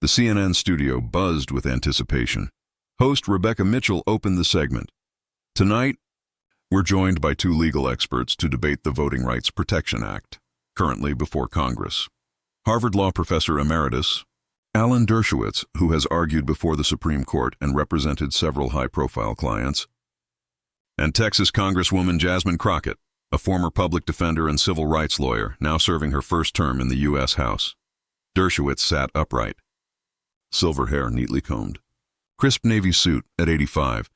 The CNN studio buzzed with anticipation. Host Rebecca Mitchell opened the segment. Tonight, we're joined by two legal experts to debate the Voting Rights Protection Act, currently before Congress. Harvard Law Professor Emeritus Alan Dershowitz, who has argued before the Supreme Court and represented several high-profile clients, and Texas Congresswoman Jasmine Crockett, a former public defender and civil rights lawyer, now serving her first term in the U.S. House. Dershowitz sat upright, silver hair neatly combed. Crisp navy suit at 85.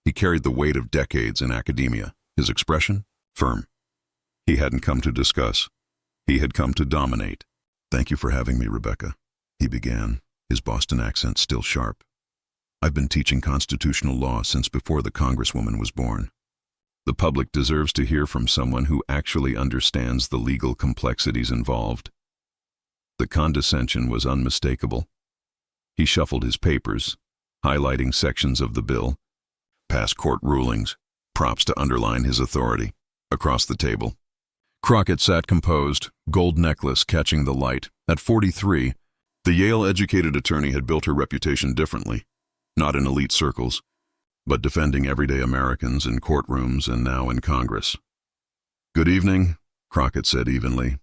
He carried the weight of decades in academia. His expression? Firm. He hadn't come to discuss. He had come to dominate. "Thank you for having me, Rebecca," he began, his Boston accent still sharp. "I've been teaching constitutional law since before the Congresswoman was born. The public deserves to hear from someone who actually understands the legal complexities involved." The condescension was unmistakable. He shuffled his papers, highlighting sections of the bill, past court rulings, props to underline his authority. Across the table, Crockett sat composed, gold necklace catching the light. At 43, the Yale-educated attorney had built her reputation differently, not in elite circles, but defending everyday Americans in courtrooms and now in Congress. "Good evening," Crockett said evenly,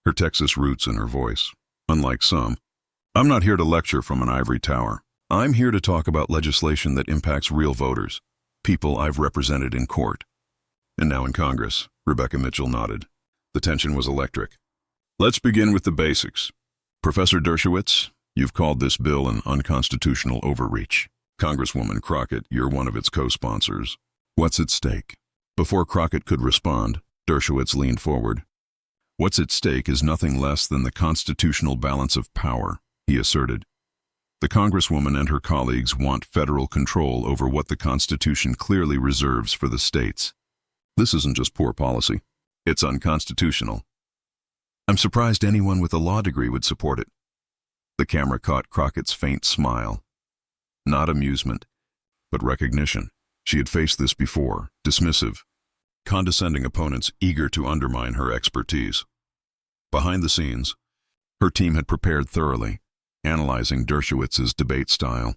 her Texas roots in her voice. "Unlike some, I'm not here to lecture from an ivory tower. I'm here to talk about legislation that impacts real voters, people I've represented in court. And now in Congress." Rebecca Mitchell nodded. The tension was electric. "Let's begin with the basics. Professor Dershowitz, you've called this bill an unconstitutional overreach. Congresswoman Crockett, you're one of its co-sponsors. What's at stake?" Before Crockett could respond, Dershowitz leaned forward. "What's at stake is nothing less than the constitutional balance of power," he asserted. "The Congresswoman and her colleagues want federal control over what the Constitution clearly reserves for the states. This isn't just poor policy. It's unconstitutional. I'm surprised anyone with a law degree would support it." The camera caught Crockett's faint smile. Not amusement, but recognition. She had faced this before, dismissive, condescending opponents eager to undermine her expertise. Behind the scenes, her team had prepared thoroughly, analyzing Dershowitz's debate style,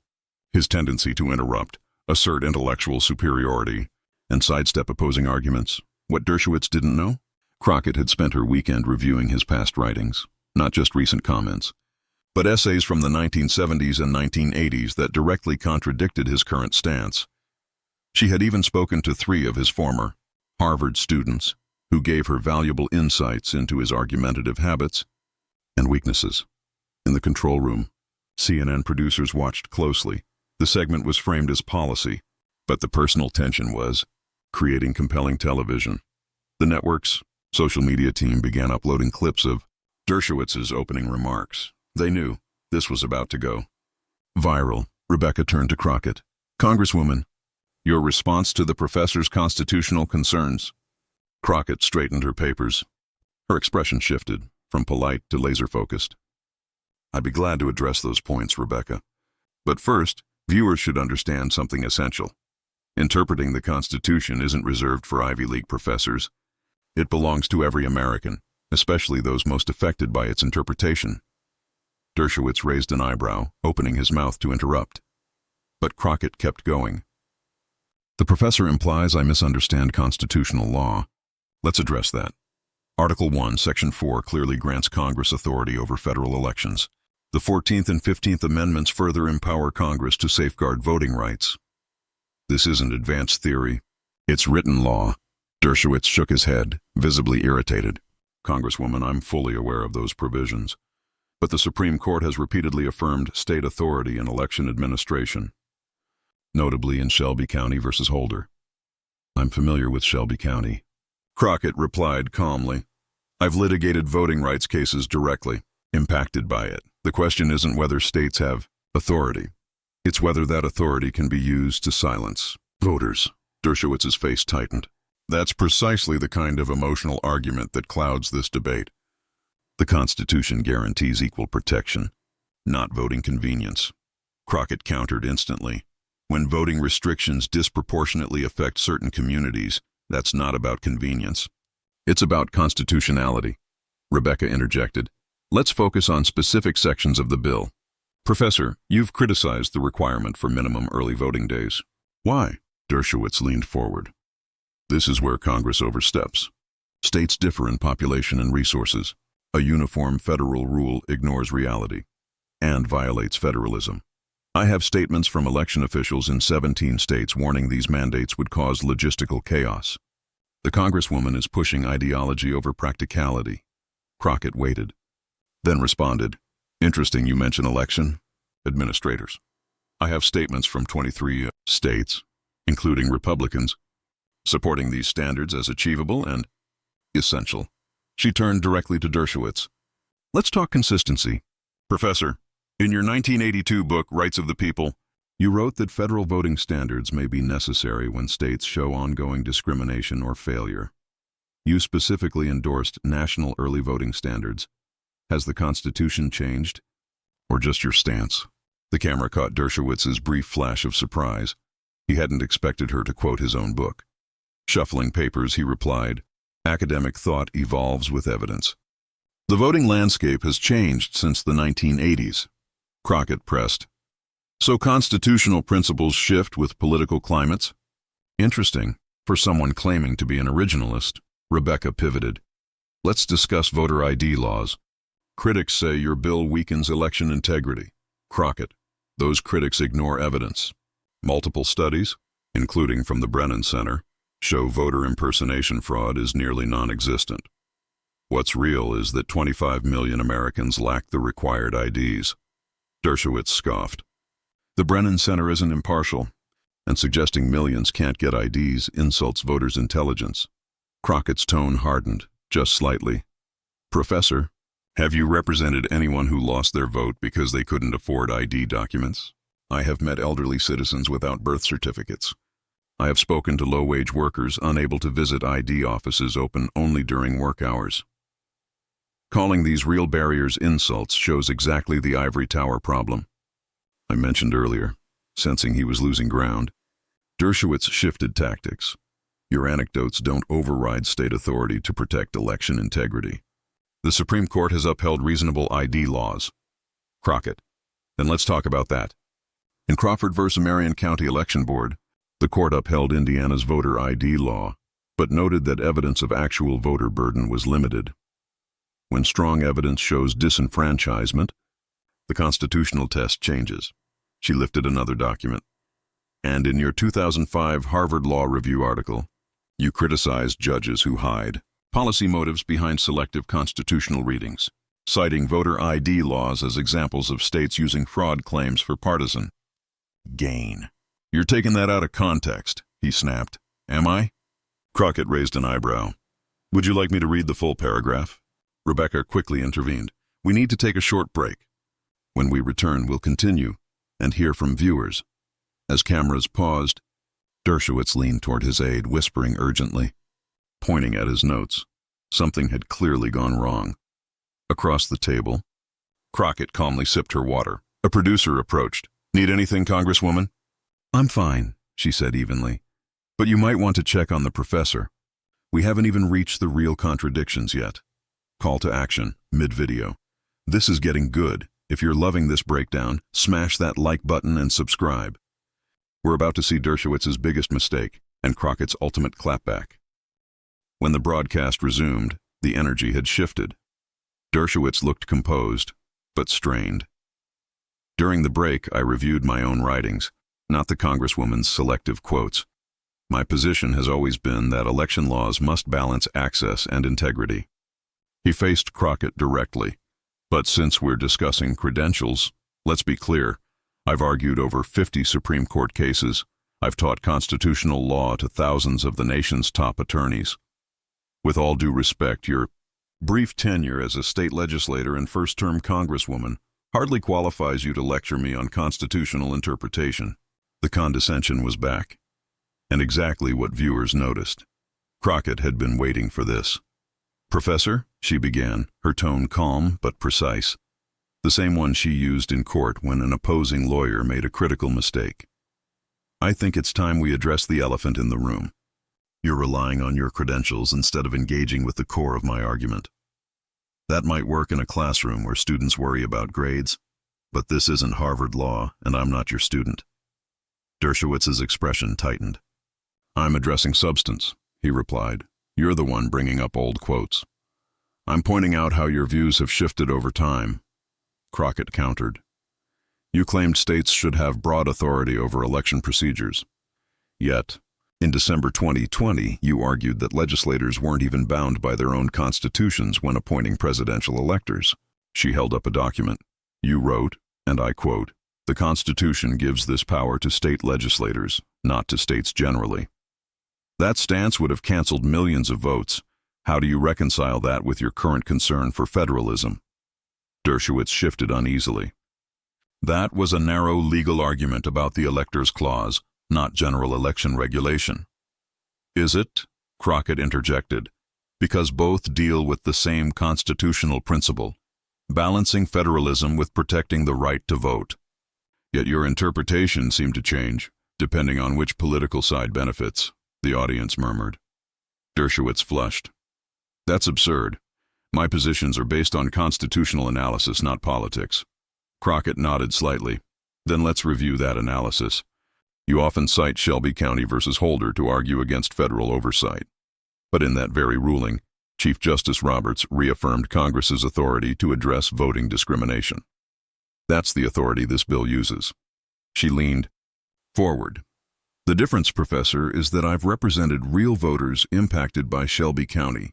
his tendency to interrupt, assert intellectual superiority, and sidestep opposing arguments. What Dershowitz didn't know? Crockett had spent her weekend reviewing his past writings, not just recent comments, but essays from the 1970s and 1980s that directly contradicted his current stance. She had even spoken to 3 of his former Harvard students, who gave her valuable insights into his argumentative habits and weaknesses. In the control room, CNN producers watched closely. The segment was framed as policy, but the personal tension was creating compelling television. The network's social media team began uploading clips of Dershowitz's opening remarks. They knew this was about to go viral. Rebecca turned to Crockett. "Congresswoman, your response to the professor's constitutional concerns." Crockett straightened her papers. Her expression shifted from polite to laser-focused. "I'd be glad to address those points, Rebecca. But first, viewers should understand something essential. Interpreting the Constitution isn't reserved for Ivy League professors. It belongs to every American, especially those most affected by its interpretation." Dershowitz raised an eyebrow, opening his mouth to interrupt. But Crockett kept going. "The professor implies I misunderstand constitutional law. Let's address that. Article 1, Section 4 clearly grants Congress authority over federal elections. The 14th and 15th Amendments further empower Congress to safeguard voting rights. This isn't advanced theory. It's written law." Dershowitz shook his head, visibly irritated. "Congresswoman, I'm fully aware of those provisions. But the Supreme Court has repeatedly affirmed state authority in election administration, notably in Shelby County versus Holder." "I'm familiar with Shelby County." Crockett replied calmly. "I've litigated voting rights cases directly, impacted by it. The question isn't whether states have authority. It's whether that authority can be used to silence voters." Dershowitz's face tightened. "That's precisely the kind of emotional argument that clouds this debate. The Constitution guarantees equal protection, not voting convenience." Crockett countered instantly. "When voting restrictions disproportionately affect certain communities, that's not about convenience. It's about constitutionality." Rebecca interjected. "Let's focus on specific sections of the bill." Professor, you've criticized the requirement for minimum early voting days. Why? Dershowitz leaned forward. This is where Congress oversteps. States differ in population and resources. A uniform federal rule ignores reality and violates federalism. I have statements from election officials in 17 states warning these mandates would cause logistical chaos. The Congresswoman is pushing ideology over practicality. Crockett waited, then responded, Interesting you mention election administrators. I have statements from 23 states, including Republicans, supporting these standards as achievable and essential. She turned directly to Dershowitz. Let's talk consistency. Professor, in your 1982 book, Rights of the People, you wrote that federal voting standards may be necessary when states show ongoing discrimination or failure. You specifically endorsed national early voting standards. Has the Constitution changed? Or just your stance? The camera caught Dershowitz's brief flash of surprise. He hadn't expected her to quote his own book. Shuffling papers, he replied, Academic thought evolves with evidence. The voting landscape has changed since the 1980s. Crockett pressed. So constitutional principles shift with political climates? Interesting, for someone claiming to be an originalist. Rebecca pivoted. Let's discuss voter ID laws. Critics say your bill weakens election integrity. Crockett. Those critics ignore evidence. Multiple studies, including from the Brennan Center, show voter impersonation fraud is nearly non-existent. What's real is that 25 million Americans lack the required IDs. Dershowitz scoffed. The Brennan Center isn't impartial, and suggesting millions can't get IDs insults voters' intelligence. Crockett's tone hardened, just slightly. Professor, have you represented anyone who lost their vote because they couldn't afford ID documents? I have met elderly citizens without birth certificates. I have spoken to low-wage workers unable to visit ID offices open only during work hours. Calling these real barriers insults shows exactly the ivory tower problem. I mentioned earlier, sensing he was losing ground. Dershowitz shifted tactics. Your anecdotes don't override state authority to protect election integrity. The Supreme Court has upheld reasonable ID laws. Crockett. Then let's talk about that. In Crawford v. Marion County Election Board, the court upheld Indiana's voter ID law, but noted that evidence of actual voter burden was limited. When strong evidence shows disenfranchisement, the constitutional test changes. She lifted another document. And in your 2005 Harvard Law Review article, you criticized judges who hide policy motives behind selective constitutional readings, citing voter ID laws as examples of states using fraud claims for partisan gain. You're taking that out of context, he snapped. Am I? Crockett raised an eyebrow. Would you like me to read the full paragraph? Rebecca quickly intervened. We need to take a short break. When we return, we'll continue and hear from viewers. As cameras paused, Dershowitz leaned toward his aide, whispering urgently, pointing at his notes. Something had clearly gone wrong. Across the table, Crockett calmly sipped her water. A producer approached. Need anything, Congresswoman? I'm fine, she said evenly. But you might want to check on the professor. We haven't even reached the real contradictions yet. Call to action, mid-video. This is getting good. If you're loving this breakdown, smash that like button and subscribe. We're about to see Dershowitz's biggest mistake and Crockett's ultimate clapback. When the broadcast resumed, the energy had shifted. Dershowitz looked composed, but strained. During the break, I reviewed my own writings, not the Congresswoman's selective quotes. My position has always been that election laws must balance access and integrity. He faced Crockett directly. But since we're discussing credentials, let's be clear. I've argued over 50 Supreme Court cases. I've taught constitutional law to thousands of the nation's top attorneys. With all due respect, your brief tenure as a state legislator and first-term Congresswoman hardly qualifies you to lecture me on constitutional interpretation. The condescension was back, and exactly what viewers noticed. Crockett had been waiting for this. Professor, she began, her tone calm but precise, the same one she used in court when an opposing lawyer made a critical mistake. I think it's time we address the elephant in the room. You're relying on your credentials instead of engaging with the core of my argument. That might work in a classroom where students worry about grades, But this isn't Harvard Law, and I'm not your student. Dershowitz's expression tightened. I'm addressing substance, he replied. You're the one bringing up old quotes. I'm pointing out how your views have shifted over time. Crockett countered. You claimed states should have broad authority over election procedures. Yet, in December 2020, you argued that legislators weren't even bound by their own constitutions when appointing presidential electors. She held up a document. You wrote, and I quote, "The Constitution gives this power to state legislators, not to states generally." That stance would have canceled millions of votes. How do you reconcile that with your current concern for federalism? Dershowitz shifted uneasily. That was a narrow legal argument about the Electors Clause, not general election regulation. Is it? Crockett interjected. Because both deal with the same constitutional principle, balancing federalism with protecting the right to vote. Yet your interpretation seemed to change, depending on which political side benefits, the audience murmured. Dershowitz flushed. That's absurd. My positions are based on constitutional analysis, not politics. Crockett nodded slightly. Then let's review that analysis. You often cite Shelby County versus Holder to argue against federal oversight. But in that very ruling, Chief Justice Roberts reaffirmed Congress's authority to address voting discrimination. That's the authority this bill uses. She leaned forward. The difference, Professor, is that I've represented real voters impacted by Shelby County.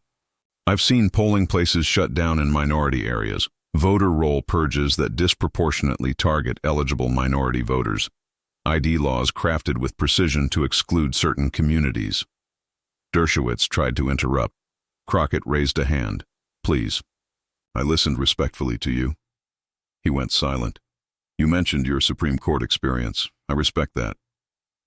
I've seen polling places shut down in minority areas, voter roll purges that disproportionately target eligible minority voters, ID laws crafted with precision to exclude certain communities. Dershowitz tried to interrupt. Crockett raised a hand. Please. I listened respectfully to you. He went silent. You mentioned your Supreme Court experience. I respect that.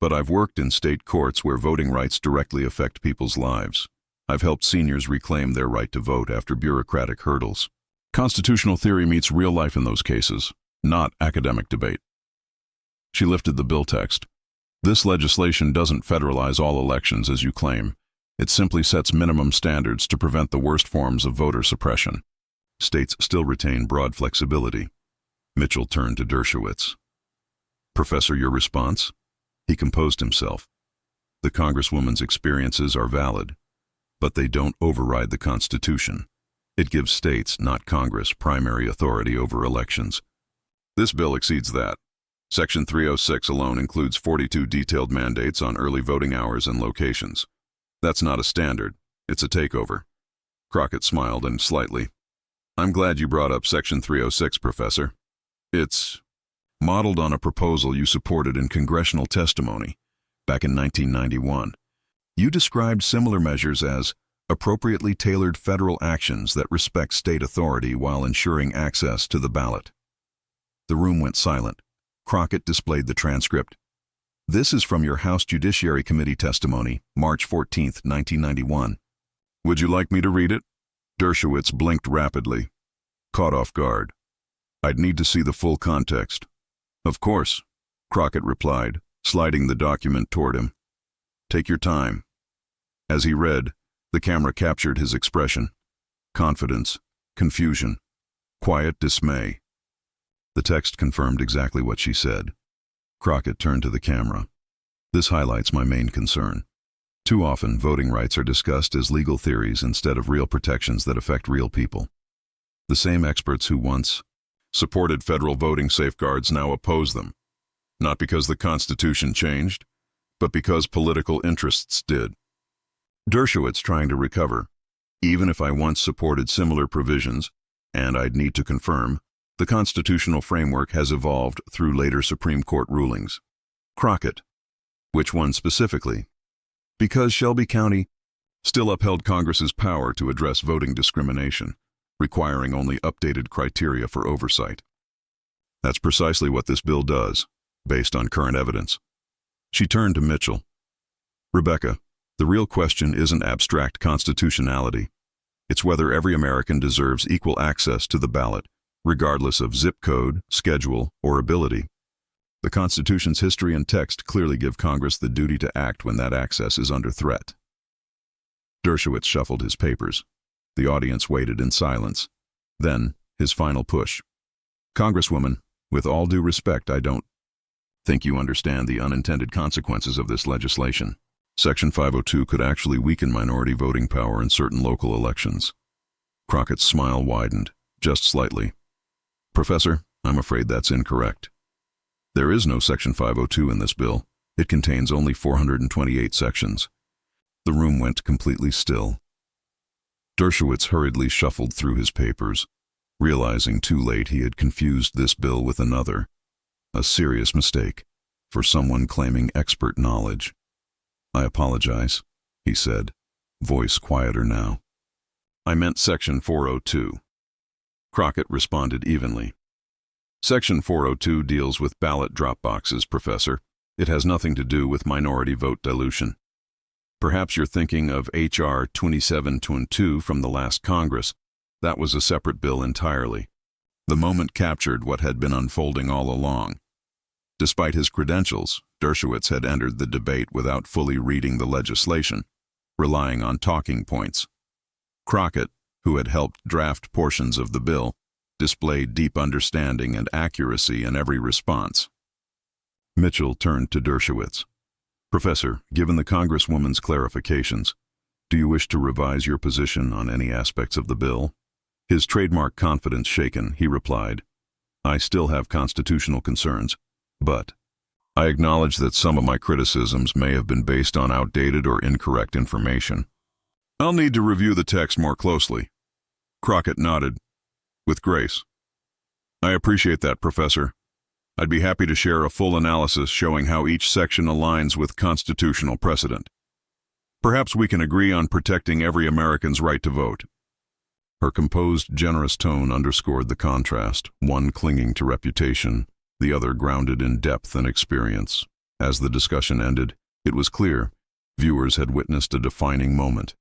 But I've worked in state courts where voting rights directly affect people's lives. I've helped seniors reclaim their right to vote after bureaucratic hurdles. Constitutional theory meets real life in those cases, not academic debate. She lifted the bill text. This legislation doesn't federalize all elections as you claim. It simply sets minimum standards to prevent the worst forms of voter suppression. States still retain broad flexibility. Mitchell turned to Dershowitz. Professor, your response? He composed himself. The Congresswoman's experiences are valid, but they don't override the Constitution. It gives states, not Congress, primary authority over elections. This bill exceeds that. Section 306 alone includes 42 detailed mandates on early voting hours and locations. That's not a standard, it's a takeover. Crockett smiled and slightly. I'm glad you brought up Section 306, Professor. It's modeled on a proposal you supported in congressional testimony back in 1991. You described similar measures as appropriately tailored federal actions that respect state authority while ensuring access to the ballot. The room went silent. Crockett displayed the transcript. This is from your House Judiciary Committee testimony, March 14, 1991. Would you like me to read it? Dershowitz blinked rapidly, caught off guard. I'd need to see the full context. Of course, Crockett replied, sliding the document toward him. Take your time. As he read, the camera captured his expression. Confidence, confusion, quiet dismay. The text confirmed exactly what she said. Crockett turned to the camera. This highlights my main concern. Too often, voting rights are discussed as legal theories instead of real protections that affect real people. The same experts who once supported federal voting safeguards now oppose them, not because the Constitution changed, but because political interests did. Dershowitz trying to recover. Even if I once supported similar provisions, and I'd need to confirm, the constitutional framework has evolved through later Supreme Court rulings. Crockett. Which one specifically? Because Shelby County still upheld Congress's power to address voting discrimination, requiring only updated criteria for oversight. That's precisely what this bill does, based on current evidence. She turned to Mitchell. Rebecca, the real question isn't abstract constitutionality. It's whether every American deserves equal access to the ballot, regardless of zip code, schedule, or ability. The Constitution's history and text clearly give Congress the duty to act when that access is under threat. Dershowitz shuffled his papers. The audience waited in silence. Then, his final push. Congresswoman, With all due respect, I don't think you understand the unintended consequences of this legislation. Section 502 could actually weaken minority voting power in certain local elections. Crockett's smile widened, just slightly. Professor, I'm afraid that's incorrect. There is no Section 502 in this bill. It contains only 428 sections. The room went completely still. Dershowitz hurriedly shuffled through his papers, realizing too late he had confused this bill with another. A serious mistake for someone claiming expert knowledge. I apologize, he said, voice quieter now. I meant Section 402. Crockett responded evenly. Section 402 deals with ballot drop boxes, Professor. It has nothing to do with minority vote dilution. Perhaps you're thinking of H.R. 2722 from the last Congress. That was a separate bill entirely. The moment captured what had been unfolding all along. Despite his credentials, Dershowitz had entered the debate without fully reading the legislation, relying on talking points. Crockett, who had helped draft portions of the bill, displayed deep understanding and accuracy in every response. Mitchell turned to Dershowitz. Professor, given the Congresswoman's clarifications, do you wish to revise your position on any aspects of the bill? His trademark confidence shaken, he replied, I still have constitutional concerns, but I acknowledge that some of my criticisms may have been based on outdated or incorrect information. I'll need to review the text more closely. Crockett nodded, with grace. I appreciate that, Professor. I'd be happy to share a full analysis showing how each section aligns with constitutional precedent. Perhaps we can agree on protecting every American's right to vote. Her composed, generous tone underscored the contrast, one clinging to reputation, the other grounded in depth and experience. As the discussion ended, it was clear viewers had witnessed a defining moment,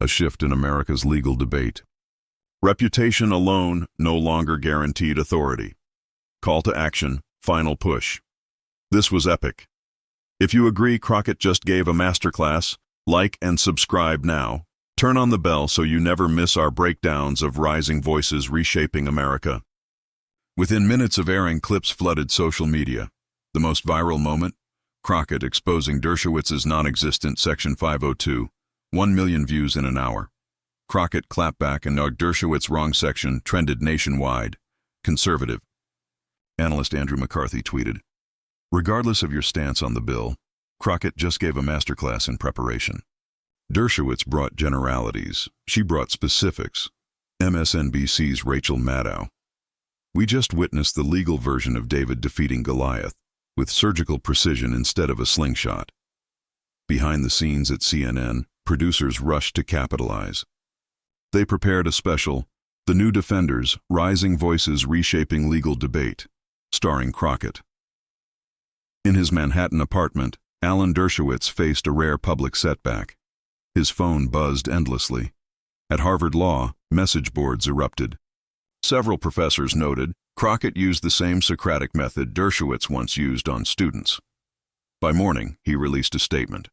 a shift in America's legal debate. Reputation alone no longer guaranteed authority. Call to action, final push. This was epic. If you agree Crockett just gave a masterclass, like and subscribe now. Turn on the bell so you never miss our breakdowns of rising voices reshaping America. Within minutes of airing, clips flooded social media. The most viral moment? Crockett exposing Dershowitz's non-existent Section 502. 1 million views in an hour. Crockett clapback and Dershowitz wrong section trended nationwide. Conservative. Analyst Andrew McCarthy tweeted, regardless of your stance on the bill, Crockett just gave a masterclass in preparation. Dershowitz brought generalities. She brought specifics. MSNBC's Rachel Maddow. We just witnessed the legal version of David defeating Goliath, with surgical precision instead of a slingshot. Behind the scenes at CNN, producers rushed to capitalize. They prepared a special, The New Defenders, Rising Voices Reshaping Legal Debate, starring Crockett. In his Manhattan apartment, Alan Dershowitz faced a rare public setback. His phone buzzed endlessly. At Harvard Law, message boards erupted. Several professors noted Crockett used the same Socratic method Dershowitz once used on students. By morning, he released a statement.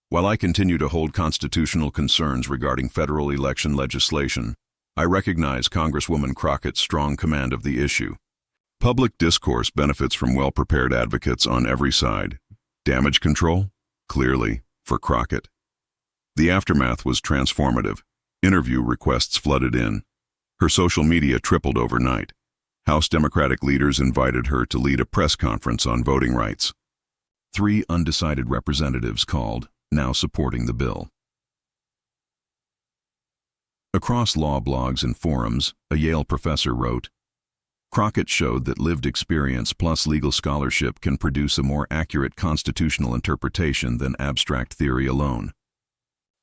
While I continue to hold constitutional concerns regarding federal election legislation, I recognize Congresswoman Crockett's strong command of the issue. Public discourse benefits from well-prepared advocates on every side. Damage control? Clearly, for Crockett. The aftermath was transformative. Interview requests flooded in. Her social media tripled overnight. House Democratic leaders invited her to lead a press conference on voting rights. 3 undecided representatives called, now supporting the bill. Across law blogs and forums, a Yale professor wrote, Crockett showed that lived experience plus legal scholarship can produce a more accurate constitutional interpretation than abstract theory alone.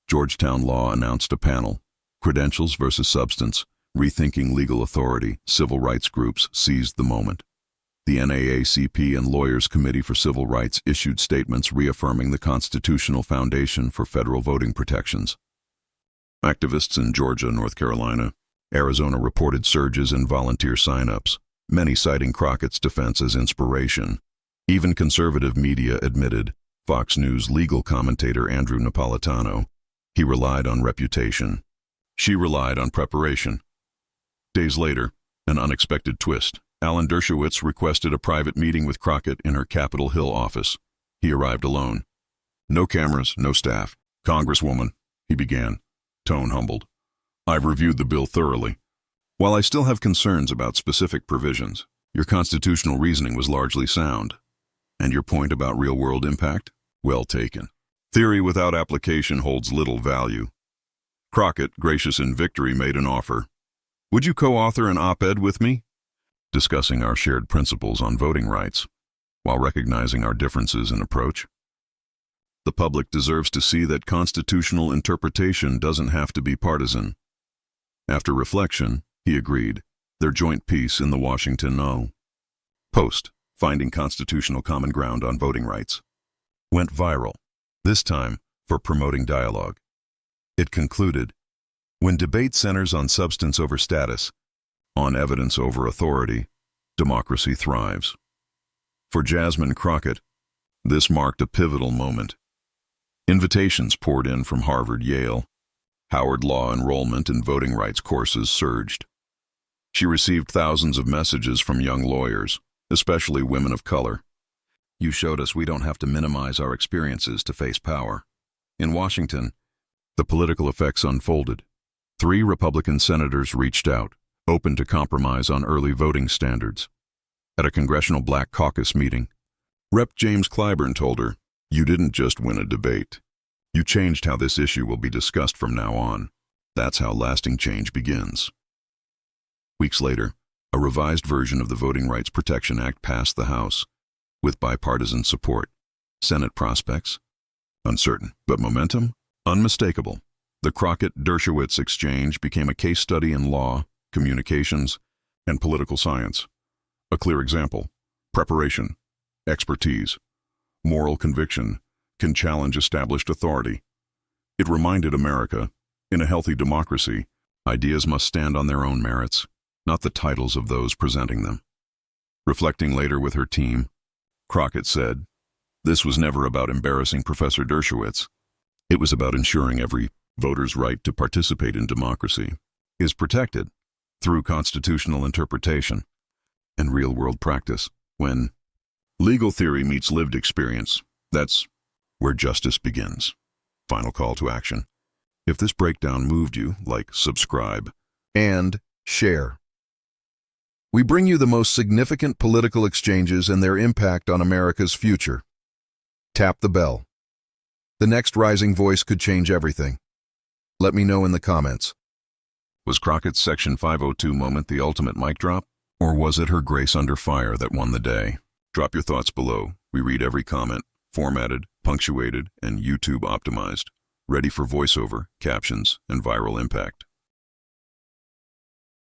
Georgetown Law announced a panel, Credentials versus Substance, Rethinking Legal Authority. Civil rights groups seized the moment. The NAACP and Lawyers Committee for Civil Rights issued statements reaffirming the constitutional foundation for federal voting protections. Activists in Georgia, North Carolina, Arizona reported surges in volunteer sign-ups, many citing Crockett's defense as inspiration. Even conservative media admitted, Fox News legal commentator Andrew Napolitano, he relied on reputation. She relied on preparation. Days later, an unexpected twist. Alan Dershowitz requested a private meeting with Crockett in her Capitol Hill office. He arrived alone. "No cameras, no staff. Congresswoman," he began, tone humbled. "I've reviewed the bill thoroughly. While I still have concerns about specific provisions, your constitutional reasoning was largely sound. And your point about real-world impact? Well taken. Theory without application holds little value." Crockett, gracious in victory, made an offer. "Would you co-author an op-ed with me, discussing our shared principles on voting rights, while recognizing our differences in approach? The public deserves to see that constitutional interpretation doesn't have to be partisan." After reflection, he agreed. Their joint piece in the Washington Post, Finding Constitutional Common Ground on Voting Rights, went viral, this time for promoting dialogue. It concluded, "When debate centers on substance over status, on evidence over authority, democracy thrives." For Jasmine Crockett, this marked a pivotal moment. Invitations poured in from Harvard, Yale. Howard Law enrollment in voting rights courses surged. She received thousands of messages from young lawyers, especially women of color. "You showed us we don't have to minimize our experiences to face power." In Washington, the political effects unfolded. 3 Republican senators reached out, open to compromise on early voting standards. At a Congressional Black Caucus meeting, Rep. James Clyburn told her, "You didn't just win a debate. You changed how this issue will be discussed from now on. That's how lasting change begins." Weeks later, a revised version of the Voting Rights Protection Act passed the House, with bipartisan support. Senate prospects? Uncertain, but momentum? Unmistakable. The Crockett-Dershowitz exchange became a case study in law, communications, and political science. A clear example: preparation, expertise, moral conviction can challenge established authority. It reminded America, in a healthy democracy, ideas must stand on their own merits, not the titles of those presenting them. Reflecting later with her team, Crockett said, "This was never about embarrassing Professor Dershowitz. It was about ensuring every voter's right to participate in democracy is protected through constitutional interpretation and real-world practice. When legal theory meets lived experience, that's where justice begins." Final call to action. If this breakdown moved you, like, subscribe, and share. We bring you the most significant political exchanges and their impact on America's future. Tap the bell. The next rising voice could change everything. Let me know in the comments. Was Crockett's Section 502 moment the ultimate mic drop? Or was it her grace under fire that won the day? Drop your thoughts below. We read every comment, formatted, punctuated, and YouTube optimized, ready for voiceover, captions, and viral impact.